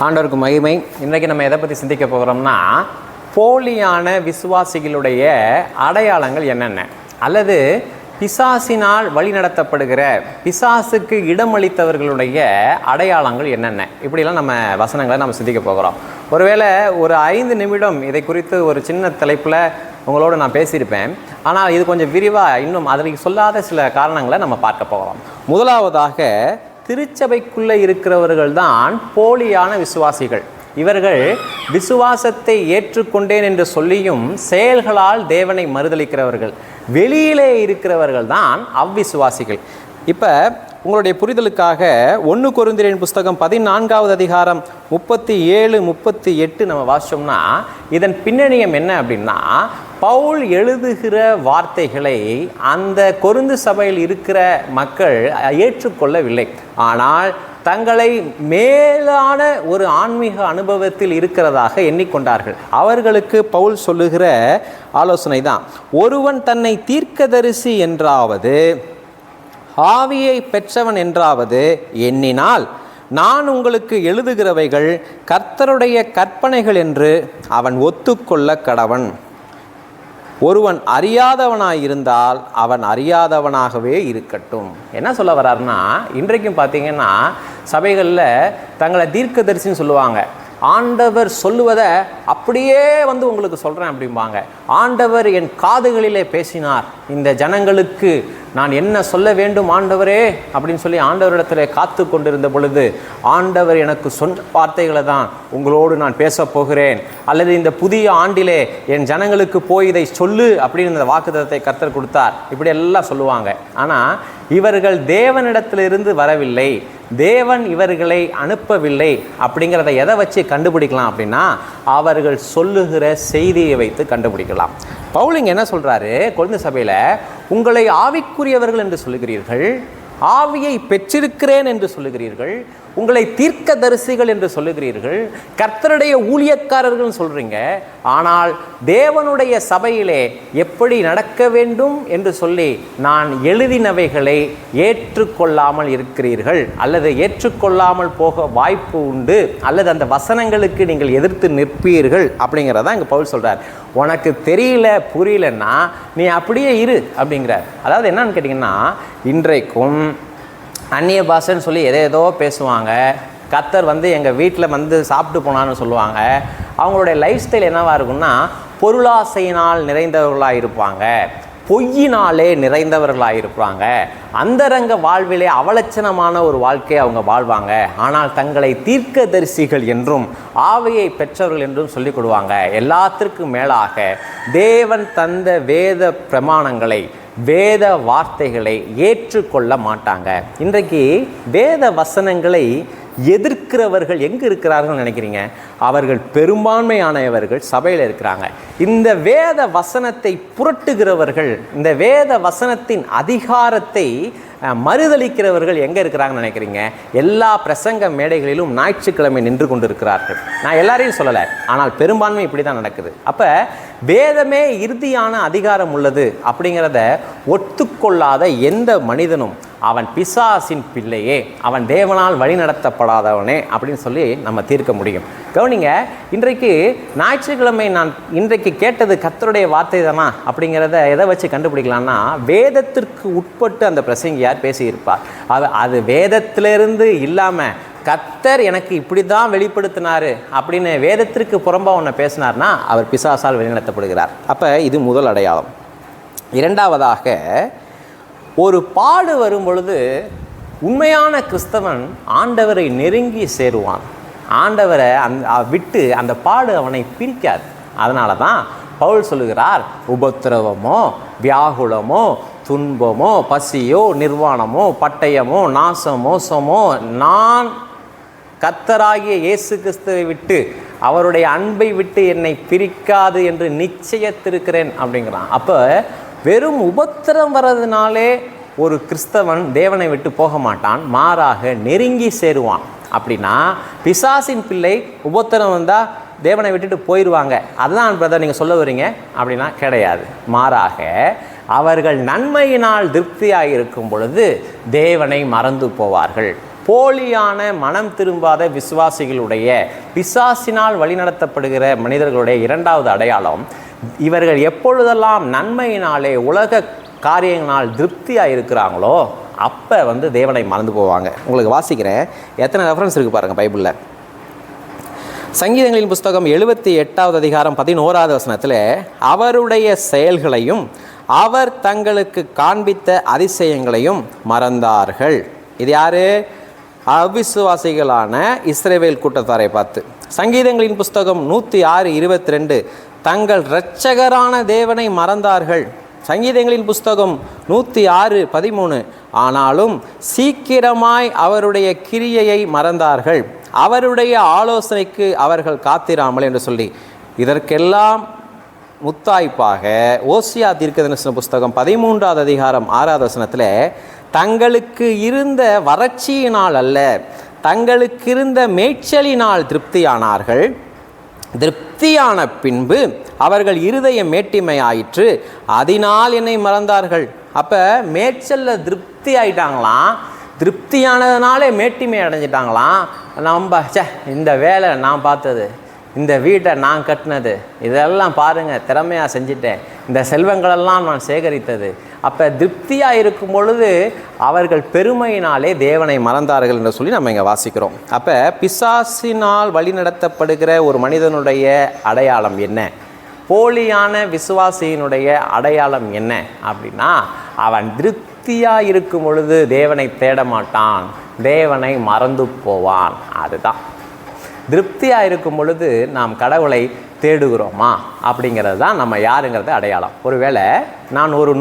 ஆண்டவருக்கு மகிமை. இன்றைக்கு நம்ம எதை பற்றி சிந்திக்க போகிறோம்னா, போலியான விசுவாசிகளுடைய அடையாளங்கள் என்னென்ன, அல்லது பிசாசினால் வழிநடத்தப்படுகிற பிசாசுக்கு இடமளித்தவர்களுடைய அடையாளங்கள் என்னென்ன, இப்படிலாம் நம்ம வசனங்களை நம்ம சிந்திக்க போகிறோம். ஒருவேளை ஒரு 5 நிமிடம் இதை குறித்து ஒரு சின்ன தலைப்பில் உங்களோடு நான் பேசியிருப்பேன். ஆனால் இது கொஞ்சம் விரிவாக இன்னும் அதற்கு சொல்லாத சில காரணங்களை நம்ம பார்க்க போகிறோம். முதலாவதாக, திருச்சபைக்குள்ளே இருக்கிறவர்கள் தான் போலியான விசுவாசிகள். இவர்கள் விசுவாசத்தை ஏற்றுக்கொண்டேன் என்று சொல்லியும் செயல்களால் தேவனை மறுதலிக்கிறவர்கள். வெளியிலே இருக்கிறவர்கள் தான் அவ்விசுவாசிகள். இப்போ உங்களுடைய புரிதலுக்காக 1 கொரிந்தியரின் புஸ்தகம் 14வது அதிகாரம் 37, 38 நம்ம வாசிச்சோம்னா, இதன் பின்னணியம் என்ன அப்படின்னா, பவுல் எழுதுகிற வார்த்தைகளை அந்த கொரிந்து சபையில் இருக்கிற மக்கள் ஏற்றுக்கொள்ளவில்லை. ஆனால் தங்களை மேலான ஒரு ஆன்மீக அனுபவத்தில் இருக்கிறதாக எண்ணிக்கொண்டார்கள். அவர்களுக்கு பவுல் சொல்லுகிற ஆலோசனை தான், ஒருவன் தன்னை தீர்க்கதரிசி என்றாவது ஆவியை பெற்றவன் என்றாவது எண்ணினால் நான் உங்களுக்கு எழுதுகிறவைகள் கர்த்தருடைய கற்பனைகள் என்று அவன் ஒத்துக்கொள்ள கடவன். ஒருவன் அறியாதவனாயிருந்தால் அவன் அறியாதவனாகவே இருக்கட்டும். என்ன சொல்ல வர்றாருன்னா, இன்றைக்கும் பார்த்தீங்கன்னா சபைகளில் தங்களை தீர்க்கதரிசின்னு சொல்லுவாங்க. ஆண்டவர் சொல்லுவதை அப்படியே உங்களுக்கு சொல்கிறேன் அப்படிம்பாங்க. ஆண்டவர் என் காதுகளிலே பேசினார், இந்த ஜனங்களுக்கு நான் என்ன சொல்ல வேண்டும் ஆண்டவரே அப்படின்னு சொல்லி ஆண்டவரிடத்தில் காத்து கொண்டிருந்த பொழுது, ஆண்டவர் எனக்கு சொன்ன வார்த்தைகளை தான் உங்களோடு நான் பேச போகிறேன், அல்லது இந்த புதிய ஆண்டிலே என் ஜனங்களுக்கு போய் இதை சொல்லு அப்படின்னு இந்த வாக்குத்தத்தத்தை கர்த்தர் கொடுத்தார், இப்படி எல்லாம் சொல்லுவாங்க. ஆனால் இவர்கள் தேவனிடத்திலிருந்து வரவில்லை, தேவன் இவர்களை அனுப்பவில்லை. அப்படிங்கிறத எதை வச்சு கண்டுபிடிக்கலாம் அப்படின்னா, அவர்கள் சொல்லுகிற செய்தியை வைத்து கண்டுபிடிக்கலாம். பவுலிங் என்ன சொல்கிறாரு, கொரிந்து சபையில் உங்களை ஆவிக்குரியவர்கள் என்று சொல்லுகிறீர்கள், ஆவியை பெற்றிருக்கிறேன் என்று சொல்லுகிறீர்கள், உங்களை தீர்க்கதரிசிகள் என்று சொல்லுகிறீர்கள், கர்த்தருடைய ஊழியக்காரர்கள் சொல்கிறீங்க. ஆனால் தேவனுடைய சபையிலே எப்படி நடக்க வேண்டும் என்று சொல்லி நான் எழுதினவைகளை ஏற்றுக்கொள்ளாமல் இருக்கிறீர்கள், அல்லது ஏற்றுக்கொள்ளாமல் போக வாய்ப்பு உண்டு, அல்லது அந்த வசனங்களுக்கு நீங்கள் எதிர்த்து நிற்பீர்கள் அப்படிங்கிறதான் இங்கே பவுல் சொல்கிறார். உனக்கு தெரியல புரியலன்னா நீ அப்படியே இரு அப்படிங்கிறார். அதாவது என்னன்னு கேட்டிங்கன்னா, இன்றைக்கும் அந்நிய பாஷைன்னு சொல்லி ஏதோ பேசுவாங்க. கர்த்தர் எங்கள் வீட்டில் சாப்பிட்டு போனான்னு சொல்லுவாங்க. அவங்களுடைய லைஃப் ஸ்டைல் என்னவாக இருக்குன்னா, பொருளாசையினால் நிறைந்தவர்களாக இருப்பாங்க, பொய்யினாலே நிறைந்தவர்களாக இருப்பாங்க, அந்தரங்க வாழ்விலே அவலட்சணமான ஒரு வாழ்க்கையை அவங்க வாழ்வாங்க. ஆனால் தங்களை தீர்க்கதரிசிகள் என்றும் ஆவியை பெற்றவர்கள் என்றும் சொல்லிக் கொடுவாங்க. எல்லாத்திற்கும் மேலாக தேவன் தந்த வேத பிரமாணங்களை, வேத வார்த்தைகளை ஏற்றுக்கொள்ள மாட்டாங்க. இன்றைக்கு வேத வசனங்களை எதிர்க்கிறவர்கள் எங்கே இருக்கிறார்கள் நினைக்கிறீங்க? அவர்கள் பெரும்பான்மையானவர்கள் சபையில் இருக்கிறாங்க. இந்த வேத வசனத்தை புரட்டுகிறவர்கள், இந்த வேத வசனத்தின் அதிகாரத்தை மறுதளிக்கிறவர்கள் எங்கே இருக்கிறாங்கன்னு நினைக்கிறீங்க? எல்லா பிரசங்க மேடைகளிலும் ஞாயிற்றுக்கிழமை நின்று கொண்டு இருக்கிறார்கள். நான் எல்லாரையும் சொல்லலை, ஆனால் பெரும்பான்மை இப்படி தான் நடக்குது. அப்போ வேதமே இறுதியான அதிகாரம் உள்ளது அப்படிங்கிறத ஒத்துக்கொள்ளாத எந்த மனிதனும் அவன் பிசாசின் பிள்ளையே, அவன் தேவனால் வழி நடத்தப்படாதவனே அப்படின்னு சொல்லி நம்ம தீர்க்க முடியும். கவனிங்க, இன்றைக்கு ஞாயிற்றுக்கிழமை நான் இன்றைக்கு கேட்டது கர்த்தருடைய வார்த்தை தானா அப்படிங்கிறத எதை வச்சு கண்டுபிடிக்கலாம்னா, வேதத்திற்கு உட்பட்டு அந்த பிரசங்கியார் பேசியிருப்பார். அது வேதத்திலிருந்து இல்லாமல் கர்த்தர் எனக்கு இப்படி தான் வெளிப்படுத்தினார் அப்படின்னு வேதத்திற்கு புறம்பாக ஒன்று பேசினார்னா அவர் பிசாசால் வழிநடத்தப்படுகிறார். அப்போ இது முதல் அடையாளம். இரண்டாவதாக, ஒரு பாடு வரும் பொழுது உண்மையான கிறிஸ்தவன் ஆண்டவரை நெருங்கி சேருவான். ஆண்டவரை விட்டு அந்த பாடு அவனை பிரிக்காது. அதனால தான் பவுல் சொல்லுகிறார், உபத்திரவமோ வியாகுலமோ துன்பமோ பசியோ நிர்வாணமோ பட்டயமோ நாசம் மோசமோ நான் கர்த்தராகிய இயேசு கிறிஸ்துவை விட்டு, அவருடைய அன்பை விட்டு என்னை பிரிக்காது என்று நிச்சயத்திருக்கிறேன் அப்படிங்கிறான். அப்போ வெறும் உபத்திரம் வர்றதுனாலே ஒரு கிறிஸ்தவன் தேவனை விட்டு போக மாட்டான், மாறாக நெருங்கி சேருவான். அப்படின்னா பிசாசின் பிள்ளை உபத்திரம் வந்தால் தேவனை விட்டுட்டு போயிடுவாங்க, அதுதான் பிரதர் நீங்கள் சொல்ல வரீங்க அப்படின்னா கிடையாது. மாறாக அவர்கள் நன்மையினால் திருப்தியாக இருக்கும் பொழுது தேவனை மறந்து போவார்கள். போலியான மனம் திரும்பாத விசுவாசிகளுடைய, பிசாசினால் வழிநடத்தப்படுகிற மனிதர்களுடைய இரண்டாவது அடையாளம், இவர்கள் எப்பொழுதெல்லாம் நன்மையினாலே உலக காரியங்களால் திருப்தியாக இருக்கிறாங்களோ அப்போ தேவனை மறந்து போவாங்க. உங்களுக்கு வாசிக்கிறேன், எத்தனை ரெஃபரன்ஸ் இருக்குது பாருங்கள் பைபிளில். சங்கீதங்களின் புஸ்தகம் 78வது அதிகாரம் 11வது வசனத்தில், அவருடைய செயல்களையும் அவர் தங்களுக்கு காண்பித்த அதிசயங்களையும் மறந்தார்கள். இது யாரு? அவிசுவாசிகளான இஸ்ரவேல் கூட்டத்தாரை பார்த்து. சங்கீதங்களின் புஸ்தகம் 106:22, தங்கள் இரட்சகரான தேவனை மறந்தார்கள். சங்கீதங்களின் புஸ்தகம் 106:13, ஆனாலும் சீக்கிரமாய் அவருடைய கிரியையை மறந்தார்கள், அவருடைய ஆலோசனைக்கு அவர்கள் காத்திராமல் என்று சொல்லி. இதற்கெல்லாம் முத்தாய்ப்பாக ஓசியா தீர்க்கதரிசன புஸ்தகம் 13வது அதிகாரம் 6வது வசனத்தில், தங்களுக்கு இருந்த வறட்சியினால் அல்ல, தங்களுக்கு இருந்த மேய்ச்சலினால் திருப்தியானார்கள், திருப்தியான பின்பு அவர்கள் இருதயம் மேட்டிமையாயிற்று, அதனால் என்னை மறந்தார்கள். அப்போ மேய்ச்சலில் திருப்தி ஆயிட்டாங்களாம், திருப்தியானதுனாலே மேட்டிமை அடைஞ்சிட்டாங்களாம். நம்ம இந்த வேலை நான் பார்த்தது, இந்த வீட்டை நான் கட்டினது, இதெல்லாம் பாருங்கள் திறமையாக செஞ்சிட்டேன், இந்த செல்வங்களெல்லாம் நான் சேகரித்தது. அப்போ திருப்தியாக இருக்கும் பொழுது அவர்கள் பெருமையினாலே தேவனை மறந்தார்கள் என்று சொல்லி நம்ம இங்கே வாசிக்கிறோம். அப்போ பிசாசினால் வழிநடத்தப்படுகிற ஒரு மனிதனுடைய அடையாளம் என்ன, போலியான விசுவாசியினுடைய அடையாளம் என்ன அப்படின்னா, அவன் திருப்தியாக இருக்கும் பொழுது தேவனை தேட மாட்டான், தேவனை மறந்து போவான். அதுதான் திருப்தியாக இருக்கும் பொழுது நாம் கடவுளை தேடுகிறோமா அப்படிங்கிறது தான் நம்ம யாருங்கிறது அடையாளம். ஒருவேளை நான் ஒரு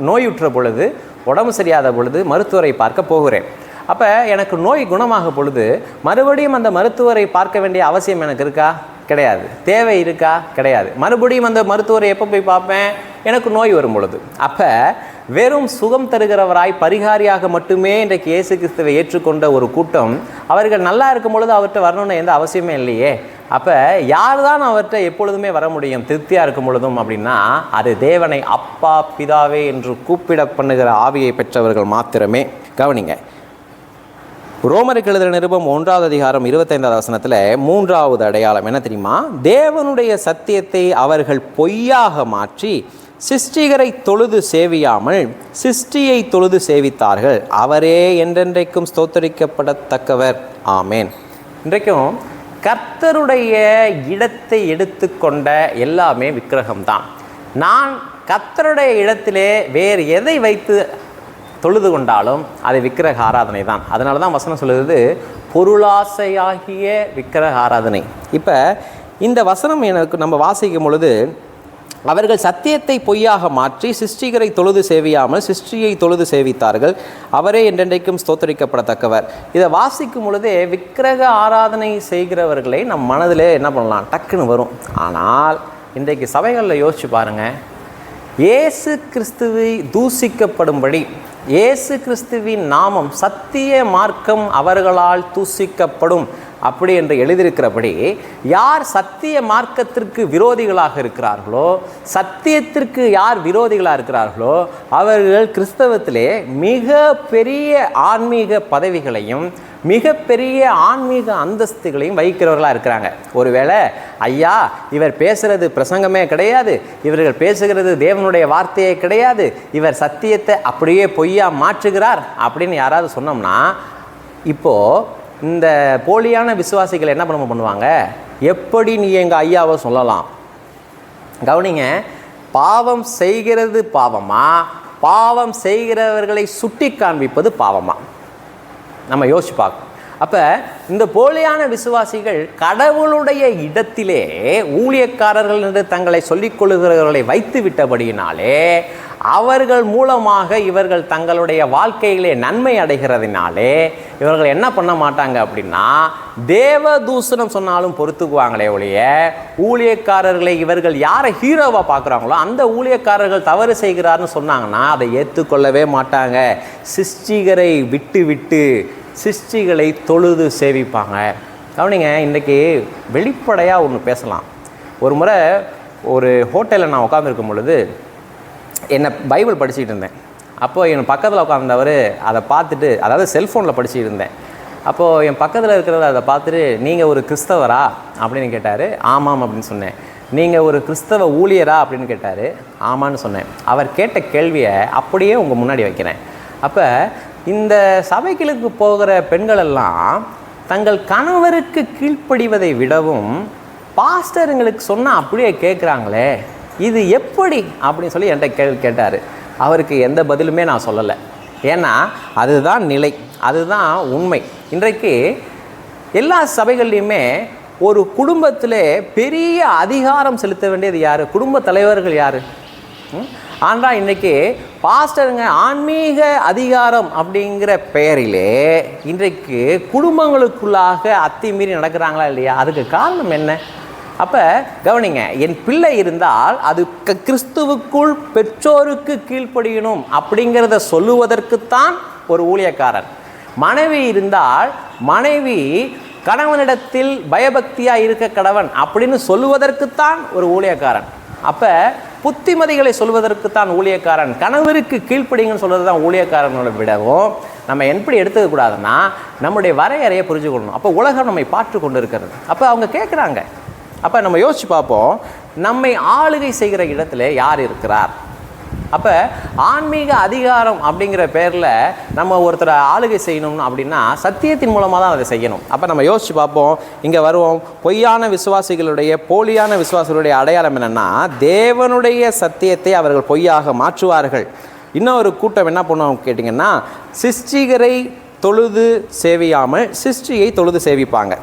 நோயுற்ற பொழுது, உடம்பு சரியாத பொழுது மருத்துவரை பார்க்க போகிறேன். அப்போ எனக்கு நோய் குணமாக பொழுது மறுபடியும் அந்த மருத்துவரை பார்க்க வேண்டிய அவசியம் எனக்கு இருக்கா? கிடையாது. தேவை இருக்கா? கிடையாது. மறுபடியும் அந்த மருத்துவரை எப்போ போய் பார்ப்பேன்? எனக்கு நோய் வரும் பொழுது. அப்போ வெறும் சுகம் தருகிறவராய் பரிகாரியாக மட்டுமே இன்றைக்கு இயேசு கிறிஸ்துவை ஏற்றுக்கொண்ட ஒரு கூட்டம், அவர்கள் நல்லா இருக்கும் பொழுது அவர்கிட்ட வரணும்னு எந்த அவசியமே இல்லையே. அப்போ யார் தான் அவர்கிட்ட எப்பொழுதுமே வர முடியும் திருப்தியாக இருக்கும் பொழுதும் அப்படின்னா, அது தேவனை அப்பா பிதாவே என்று கூப்பிட பண்ணுகிற ஆவியை பெற்றவர்கள் மாத்திரமே. கவனிங்க, ரோமருக்கு எழுதின நிருபம் 1வது அதிகாரம் 25வது வசனத்தில் 3வது அடையாளம் என்ன தெரியுமா? தேவனுடைய சத்தியத்தை அவர்கள் பொய்யாக மாற்றி சிருஷ்டிகரை தொழுது சேவியாமல் சிருஷ்டியை தொழுது சேவித்தார்கள், அவரே என்றென்றைக்கும் ஸ்தோத்தரிக்கப்படத்தக்கவர். ஆமேன். இன்றைக்கும் கர்த்தருடைய இடத்தை எடுத்துக்கொண்ட எல்லாமே விக்கிரகம்தான். நான் கர்த்தருடைய இடத்திலே வேறு எதை வைத்து தொழுது கொண்டாலும் அது விக்கிரக ஆராதனை தான். அதனால தான் வசனம் சொல்லுறது பொருளாசையாகிய விக்கிரக ஆராதனை. இப்போ இந்த வசனம் எனக்கு நம்ம வாசிக்கும் பொழுது, அவர்கள் சத்தியத்தை பொய்யாக மாற்றி சிருஷ்டிகரை தொழுது சேவியாமல் சிருஷ்டியை தொழுது சேவித்தார்கள், அவரே என்றென்றைக்கும் ஸ்தோத்தரிக்கப்படத்தக்கவர். இதை வாசிக்கும் பொழுதே விக்கிரக ஆராதனை செய்கிறவர்களை நம் மனதில் என்ன பண்ணலாம்? டக்குன்னு வரும். ஆனால் இன்றைக்கு சபைகளில் யோசிச்சு பாருங்கள், இயேசு கிறிஸ்துவை தூசிக்கப்படும்படி, இயேசு கிறிஸ்துவின் நாமம் சத்திய மார்க்கம் அவர்களால் தூசிக்கப்படும் அப்படி என்று எழுதியிருக்கிறபடி, யார் சத்திய மார்க்கத்திற்கு விரோதிகளாக இருக்கிறார்களோ, சத்தியத்திற்கு யார் விரோதிகளாக இருக்கிறார்களோ, அவர்கள் கிறிஸ்தவத்திலே மிக பெரிய ஆன்மீக பதவிகளையும் மிகப்பெரிய ஆன்மீக அந்தஸ்துகளையும் வகிக்கிறவர்களாக இருக்கிறாங்க. ஒருவேளை ஐயா இவர் பேசுகிறது பிரசங்கமே கிடையாது, இவர்கள் பேசுகிறது தேவனுடைய வார்த்தையே கிடையாது, இவர் சத்தியத்தை அப்படியே பொய்யா மாற்றுகிறார் அப்படின்னு யாராவது சொன்னோம்னா, இப்போது இந்த போலியான விசுவாசிகள் என்ன பண்ணுவாங்க? எப்படி நீ எங்கள் ஐயாவை சொல்லலாம்? கவனிங்க, பாவம் செய்கிறது பாவமா, பாவம் செய்கிறவர்களை சுட்டி காண்பிப்பது பாவமா? நம்ம யோசிச்சு பார்க்கணும். அப்போ இந்த போலியான விசுவாசிகள் கடவுளுடைய இடத்திலே ஊழியக்காரர்கள் என்று தங்களை சொல்லிக் கொள்ளுகிறவர்களை வைத்து விட்டபடியினாலே, அவர்கள் மூலமாக இவர்கள் தங்களுடைய வாழ்க்கையிலே நன்மை அடைகிறதுனாலே இவர்கள் என்ன பண்ண மாட்டாங்க அப்படின்னா, தேவ தூஷணம் சொன்னாலும் பொறுத்துக்குவாங்களே ஒழிய, ஊழியக்காரர்களை இவர்கள் யாரை ஹீரோவாக பார்க்குறாங்களோ அந்த ஊழியக்காரர்கள் தவறு செய்கிறார்னு சொன்னாங்கன்னா அதை ஏற்றுக்கொள்ளவே மாட்டாங்க. சிருஷ்டிகரை விட்டு விட்டு சிருஷ்டிகளை தொழுது சேவிப்பாங்க. கவனிங்க, இன்றைக்கி வெளிப்படையாக ஒன்று பேசலாம். ஒரு முறை ஒரு ஹோட்டலில் நான் உட்காந்துருக்கும் பொழுது என்னை பைபிள் படிச்சுக்கிட்டு இருந்தேன். அப்போது என் பக்கத்தில் உட்காந்தவர் அதை பார்த்துட்டு, அதாவது செல்ஃபோனில் படிச்சுட்டு இருந்தேன், அப்போது என் பக்கத்தில் இருக்கிறவர் அதை பார்த்துட்டு, நீங்கள் ஒரு கிறிஸ்தவரா அப்படின்னு கேட்டார். ஆமாம் அப்படின்னு சொன்னேன். நீங்கள் ஒரு கிறிஸ்தவ ஊழியரா அப்படின்னு கேட்டார். ஆமான்னு சொன்னேன். அவர் கேட்ட கேள்வியை அப்படியே உங்கள் முன்னாடி வைக்கிறேன். அப்போ இந்த சபைகளுக்கு போகிற பெண்களெல்லாம் தங்கள் கணவருக்கு கீழ்ப்படிவதை விடவும் பாஸ்டருங்களுக்கு சொன்னால் அப்படியே கேட்குறாங்களே, இது எப்படி அப்படின்னு சொல்லி என்கிட்ட கேள்வி கேட்டார். அவருக்கு எந்த பதிலுமே நான் சொல்லலை. ஏன்னா அதுதான் நிலை, அதுதான் உண்மை. இன்றைக்கு எல்லா சபைகள்லையுமே ஒரு குடும்பத்தில் பெரிய அதிகாரம் செலுத்த வேண்டியது யார்? குடும்ப தலைவர்கள் யார்? ஆனால் இன்றைக்கி பாஸ்டருங்க ஆன்மீக அதிகாரம் அப்படிங்கிற பெயரிலே இன்றைக்கு குடும்பங்களுக்குள்ளாக அத்துமீறி நடக்கிறாங்களா இல்லையா? அதுக்கு காரணம் என்ன? அப்போ கவனிங்க, என் பிள்ளை இருந்தால் அது கிறிஸ்துவுக்குள் பெற்றோருக்கு கீழ்ப்படியணும் அப்படிங்கிறத சொல்லுவதற்குத்தான் ஒரு ஊழியக்காரன். மனைவி இருந்தால் மனைவி கணவனிடத்தில் பயபக்தியாக இருக்க கடவன் அப்படின்னு சொல்லுவதற்குத்தான் ஒரு ஊழியக்காரன். அப்போ புத்திமதிகளை சொல்வதற்குத்தான் ஊழியக்காரன். கணவருக்கு கீழ்ப்படிங்கன்னு சொல்கிறது தான் ஊழியக்காரனோட விடவும் நம்ம எப்படி எடுத்துக்கக்கூடாதுன்னா நம்முடைய வரையறையை புரிஞ்சுக்கணும். அப்போ உலகம் நம்மை பார்த்து கொண்டு இருக்கிறது. அப்போ அவங்க கேட்குறாங்க. அப்போ நம்ம யோசித்து பார்ப்போம், நம்மை ஆளுகை செய்கிற இடத்துல யார் இருக்கிறார்? அப்போ ஆன்மீக அதிகாரம் அப்படிங்கிற பேரில் நம்ம ஒருத்தரை ஆளுகை செய்யணும் அப்படின்னா சத்தியத்தின் மூலமாக தான் அதை செய்யணும். அப்போ நம்ம யோசித்து பார்ப்போம், இங்கே வருவோம். பொய்யான விசுவாசிகளுடைய போலியான விசுவாசிகளுடைய அடையாளம் என்னென்னா, தேவனுடைய சத்தியத்தை அவர்கள் பொய்யாக மாற்றுவார்கள். இன்னொரு கூட்டம் என்ன பண்ணுவோம் கேட்டிங்கன்னா, சிருஷ்டிகரை தொழுது சேவியாமல் சிருஷ்டியை தொழுது சேவிப்பாங்க.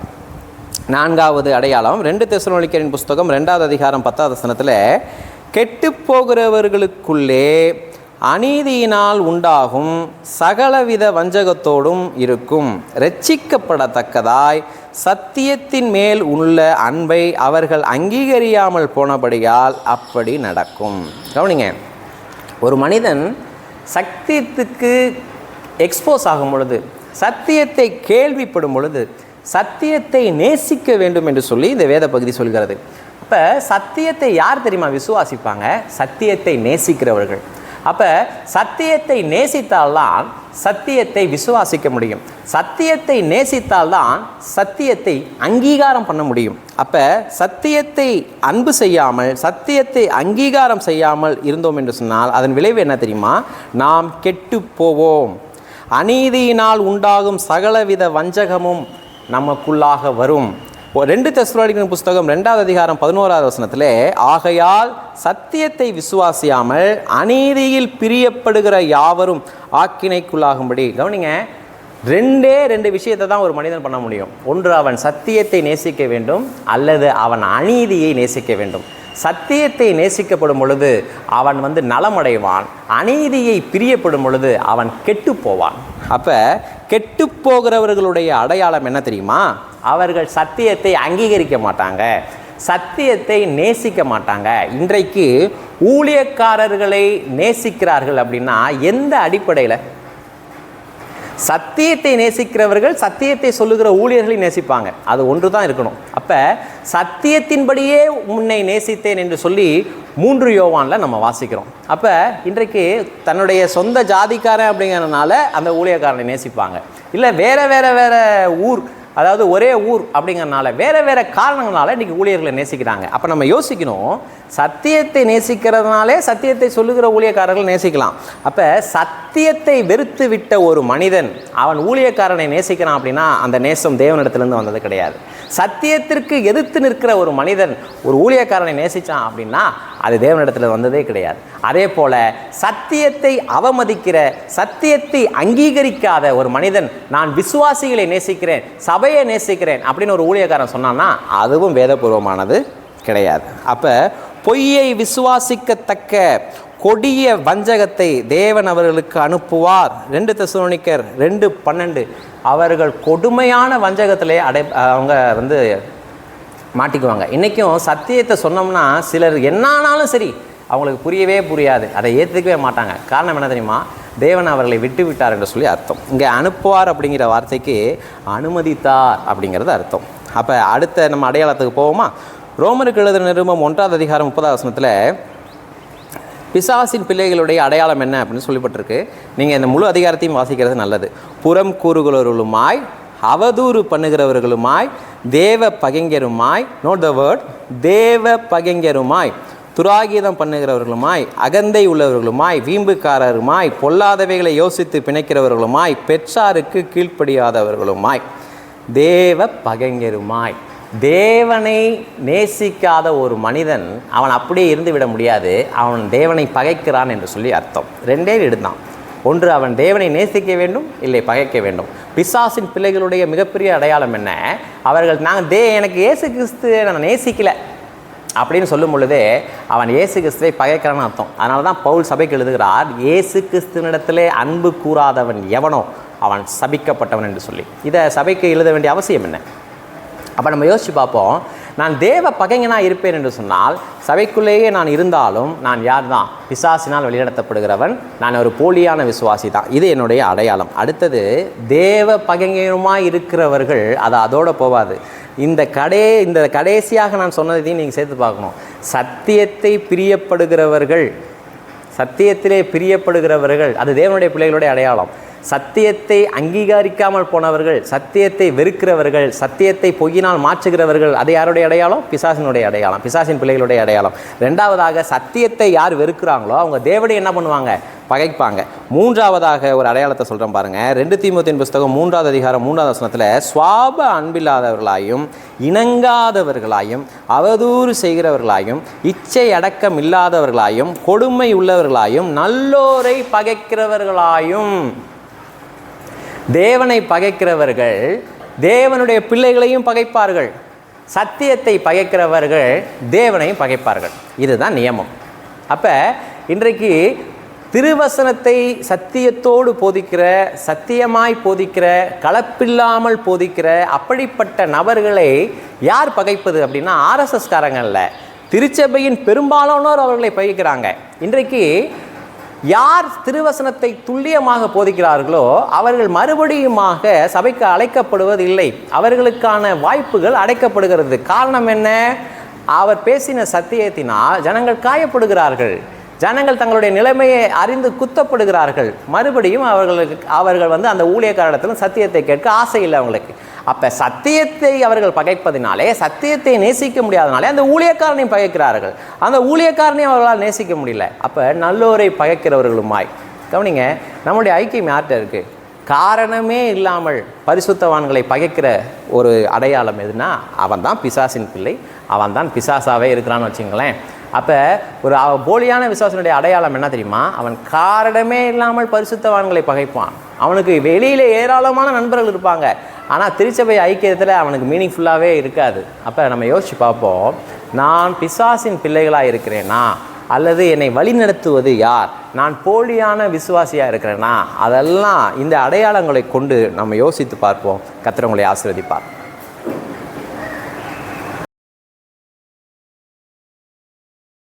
நான்காவது அடையாளம் 2 தெசலோனிக்கரின் புஸ்தகம் 2வது அதிகாரம் 10வது வசனத்தில், கெட்டுப்போகிறவர்களுக்குள்ளே அநீதியினால் உண்டாகும் சகலவித வஞ்சகத்தோடும் இருக்கும், இரட்சிக்கப்படத்தக்கதாய் சத்தியத்தின் மேல் உள்ள அன்பை அவர்கள் அங்கீகரியாமல் போனபடியால் அப்படி நடக்கும். கவனிங்க, ஒரு மனிதன் சத்தியத்துக்கு எக்ஸ்போஸ் ஆகும் பொழுது, சத்தியத்தை கேள்விப்படும் பொழுது சத்தியத்தை நேசிக்க வேண்டும் என்று சொல்லி இந்த வேத பகுதி சொல்கிறது. அப்போ சத்தியத்தை யார் தெரியுமா விசுவாசிப்பாங்க? சத்தியத்தை நேசிக்கிறவர்கள். அப்போ சத்தியத்தை நேசித்தால்தான் சத்தியத்தை விசுவாசிக்க முடியும். சத்தியத்தை நேசித்தால்தான் சத்தியத்தை அங்கீகாரம் பண்ண முடியும். அப்போ சத்தியத்தை அன்பு செய்யாமல் சத்தியத்தை அங்கீகாரம் செய்யாமல் இருந்தோம் என்று சொன்னால் அதன் விளைவு என்ன தெரியுமா? நாம் கெட்டு போவோம். அநீதியினால் உண்டாகும் சகலவித வஞ்சகமும் நமக்குள்ளாக வரும். 2 தெசலோனிக்கர் புஸ்தகம் 2வது அதிகாரம் 11வது வசனத்திலே, ஆகையால் சத்தியத்தை விசுவாசியாமல் அநீதியில் பிரியப்படுகிற யாவரும் ஆக்கினைக்குள்ளாகும்படி. கவனிங்க, 2 விஷயத்தை தான் ஒரு மனிதன் பண்ண முடியும். ஒன்று, அவன் சத்தியத்தை நேசிக்க வேண்டும், அல்லது அவன் அநீதியை நேசிக்க வேண்டும். சத்தியத்தை நேசிக்கப்படும் பொழுது அவன் நலமடைவான். அநீதியை பிரியப்படும் பொழுது அவன் கெட்டு போவான். அப்போ கெட்டு போகிறவர்களுடைய அடையாளம் என்ன தெரியுமா? அவர்கள் சத்தியத்தை அங்கீகரிக்க மாட்டாங்க, சத்தியத்தை நேசிக்க மாட்டாங்க. இன்றைக்கு ஊழியக்காரர்களை நேசிக்கிறார்கள் அப்படின்னா எந்த அடிப்படையில்? சத்தியத்தை நேசிக்கிறவர்கள் சத்தியத்தை சொல்லுகிற ஊழியர்களை நேசிப்பாங்க. அது ஒன்று தான் இருக்கணும். அப்போ சத்தியத்தின்படியே உன்னை நேசித்தேன் என்று சொல்லி 3 யோவானில் நம்ம வாசிக்கிறோம். அப்போ இன்றைக்கு தன்னுடைய சொந்த ஜாதிக்காரன் அப்படிங்கிறதுனால அந்த ஊழியக்காரனை நேசிப்பாங்க. இல்லை வேறு ஊர், அதாவது ஒரே ஊர் அப்படிங்கிறனால வேறு காரணங்களால இன்றைக்கி ஊழியர்களை நேசிக்கிறாங்க. அப்போ நம்ம யோசிக்கணும், சத்தியத்தை நேசிக்கிறதுனாலே சத்தியத்தை சொல்லுகிற ஊழியக்காரர்கள் நேசிக்கலாம். அப்போ சத்தியத்தை வெறுத்து விட்ட ஒரு மனிதன் அவன் ஊழியக்காரனை நேசிக்கிறான் அப்படின்னா அந்த நேசம் தேவனிடத்திலிருந்து வந்தது கிடையாது. சத்தியத்திற்கு எதிர்த்து நிற்கிற ஒரு மனிதன் ஒரு ஊழியக்காரனை நேசித்தான் அப்படின்னா அது தேவனிடத்தில் வந்ததே கிடையாது. அதே போல் சத்தியத்தை அவமதிக்கிற, சத்தியத்தை அங்கீகரிக்காத ஒரு மனிதன் நான் விசுவாசிகளை நேசிக்கிறேன், சபையை நேசிக்கிறேன் அப்படின்னு ஒரு ஊழியக்காரன் சொன்னான்னா அதுவும் வேதபூர்வமானது கிடையாது. அப்போ பொய்யை விசுவாசிக்கத்தக்க கொடிய வஞ்சகத்தை தேவன் அவர்களுக்கு அனுப்புவார். 2 தெசலோனிக்கர் 2:12. அவர்கள் கொடுமையான வஞ்சகத்திலே அவங்க மாட்டிக்குவாங்க. இன்றைக்கும் சத்தியத்தை சொன்னோம்னா சிலர் என்னானாலும் சரி அவங்களுக்கு புரியவே புரியாது, அதை ஏற்றுக்கவே மாட்டாங்க. காரணம் என்ன தெரியுமா? தேவன் அவர்களை விட்டு விட்டார் என்று சொல்லி அர்த்தம். இங்கே அனுப்புவார் அப்படிங்கிற வார்த்தைக்கு அனுமதித்தார் அப்படிங்கிறது அர்த்தம். அப்போ அடுத்த நம்ம அடையாளத்துக்கு போவோமா? ரோமருக்கு எழுதின நிருபம் 1வது அதிகாரம் 30வது வசனத்தில் பிசாசின் பிள்ளைகளுடைய அடையாளம் என்ன அப்படின்னு சொல்லப்பட்டிருக்கு. நீங்கள் இந்த முழு அதிகாரத்தையும் வாசிக்கிறது நல்லது. புறம் கூறுகளொருளுமாய் அவதூறு பண்ணுகிறவர்களுமாய், தேவ பகைஞருமாய், நோட் த வேர்ட், தேவ பகைஞருமாய், துராகீதம் பண்ணுகிறவர்களுமாய், அகந்தை உள்ளவர்களுமாய், வீம்புக்காரருமாய், பொல்லாதவைகளை யோசித்து பிணைக்கிறவர்களுமாய், பெற்றாருக்கு கீழ்ப்படியாதவர்களுமாய், தேவ பகைஞருமாய். தேவனை நேசிக்காத ஒரு மனிதன் அவன் அப்படியே இருந்து விட முடியாது. அவன் தேவனை பகைக்கிறான் என்று சொல்லி அர்த்தம். ரெண்டே எடுத்தான். ஒன்று, அவன் தேவனை நேசிக்க வேண்டும், இல்லை பகைக்க வேண்டும். பிசாசின் பிள்ளைகளுடைய மிகப்பெரிய அடையாளம் என்ன? அவர்கள் எனக்கு இயேசு கிறிஸ்து நான் நேசிக்கலை அப்படின்னு சொல்லும் பொழுதே அவன் இயேசு கிறிஸ்துவை பகைக்கிறான்னு அர்த்தம். அதனால தான் பவுல் சபைக்கு எழுதுகிறார், இயேசு கிறிஸ்துவனிடத்திலே அன்பு கூறாதவன் எவனோ அவன் சபிக்கப்பட்டவன் என்று சொல்லி. இதை சபைக்கு எழுத வேண்டிய அவசியம் என்ன? அப்போ நம்ம யோசித்து பார்ப்போம். நான் தேவ பகைஞனாக இருப்பேன் என்று சொன்னால் சபைக்குள்ளேயே நான் இருந்தாலும் நான் யார் தான்? பிசாசினால் வழிநடத்தப்படுகிறவன். நான் ஒரு போலியான விசுவாசி தான். இது என்னுடைய அடையாளம். அடுத்தது, தேவ பகைஞருமாய் இருக்கிறவர்கள், அது அதோடு போகாது. இந்த கடைசியாக நான் சொன்னதையும் நீங்கள் சேர்த்து பார்க்கணும். சத்தியத்தை பிரியப்படுகிறவர்கள், சத்தியத்திலே பிரியப்படுகிறவர்கள், அது தேவனுடைய பிள்ளைகளுடைய அடையாளம். சத்தியத்தை அங்கீகரிக்காமல் போனவர்கள், சத்தியத்தை வெறுக்கிறவர்கள், சத்தியத்தை பொய்யினால் மாற்றுகிறவர்கள், அது யாருடைய அடையாளம்? பிசாசினுடைய அடையாளம், பிசாசின் பிள்ளைகளுடைய அடையாளம். ரெண்டாவதாக, சத்தியத்தை யார் வெறுக்கிறாங்களோ அவங்க தேவனை என்ன பண்ணுவாங்க? பகைப்பாங்க. மூன்றாவதாக ஒரு அடையாளத்தை சொல்கிறேன் பாருங்கள். 2 தீமோத்தேயுவின் புஸ்தகம் 3வது அதிகாரம் 3வது வசனத்தில், சுவாப அன்பில்லாதவர்களாயும், இணங்காதவர்களாயும், அவதூறு செய்கிறவர்களாயும், இச்சை அடக்கம் இல்லாதவர்களாயும், கொடுமை உள்ளவர்களாயும், நல்லோரை பகைக்கிறவர்களாயும். தேவனை பகைக்கிறவர்கள் தேவனுடைய பிள்ளைகளையும் பகைப்பார்கள். சத்தியத்தை பகைக்கிறவர்கள் தேவனையும் பகைப்பார்கள். இதுதான் நியமம். அப்போ இன்றைக்கு திருவசனத்தை சத்தியத்தோடு போதிக்கிற, சத்தியமாய் போதிக்கிற, கலப்பில்லாமல் போதிக்கிற அப்படிப்பட்ட நபர்களை யார் பகைப்பது அப்படின்னா RSS காரங்கள்ல, திருச்சபையின் பெரும்பாலானோர் அவர்களை பகைக்கிறாங்க. இன்றைக்கு யார் திருவசனத்தை துல்லியமாக போதிக்கிறார்களோ அவர்கள் மறுபடியுமாக சபைக்கு அழைக்கப்படுவதில்லை. அவர்களுக்கான வாய்ப்புகள் அடைக்கப்படுகிறது. காரணம் என்ன? அவர் பேசின சத்தியத்தினால் ஜனங்கள் காயப்படுகிறார்கள். ஜனங்கள் தங்களுடைய நிலைமையை அறிந்து குத்தப்படுகிறார்கள். மறுபடியும் அவர்கள் அந்த ஊழியக்காரத்திலும் சத்தியத்தை கேட்க ஆசை இல்லை அவங்களுக்கு. அப்போ சத்தியத்தை அவர்கள் பகைப்பதினாலே, சத்தியத்தை நேசிக்க முடியாதனாலே அந்த ஊழியக்காரனையும் பகைக்கிறார்கள். அந்த ஊழியக்காரனையும் அவர்களால் நேசிக்க முடியல. அப்போ நல்லோரை பகைக்கிறவர்களுமாய். கவனிங்க, நம்முடைய ஐக்கியம் யார்கிட்ட இருக்குது? காரணமே இல்லாமல் பரிசுத்தவான்களை பகைக்கிற ஒரு அடையாளம் எதுனா அவன் தான் பிசாசின் பிள்ளை, அவன் தான் பிசாசாவே இருக்கிறான்னு வச்சுங்களேன். அப்போ ஒரு போலியான விசுவாசனுடைய அடையாளம் என்ன தெரியுமா? அவன் காரணமே இல்லாமல் பரிசுத்தவான்களை பகைப்பான். அவனுக்கு வெளியில் ஏராளமான நண்பர்கள் இருப்பாங்க, ஆனால் திருச்சபை ஐக்கியத்தில் அவனுக்கு மீனிங்ஃபுல்லாகவே இருக்காது. அப்போ நம்ம யோசித்து பார்ப்போம், நான் பிசாசின் பிள்ளைகளாக இருக்கிறேனா அல்லது என்னை வழி நடத்துவது யார்? நான் போலியான விசுவாசியாக இருக்கிறேனா? அதெல்லாம் இந்த அடையாளங்களை கொண்டு நம்ம யோசித்து பார்ப்போம். கர்த்தர் உங்களை ஆசீர்வதிப்பார்.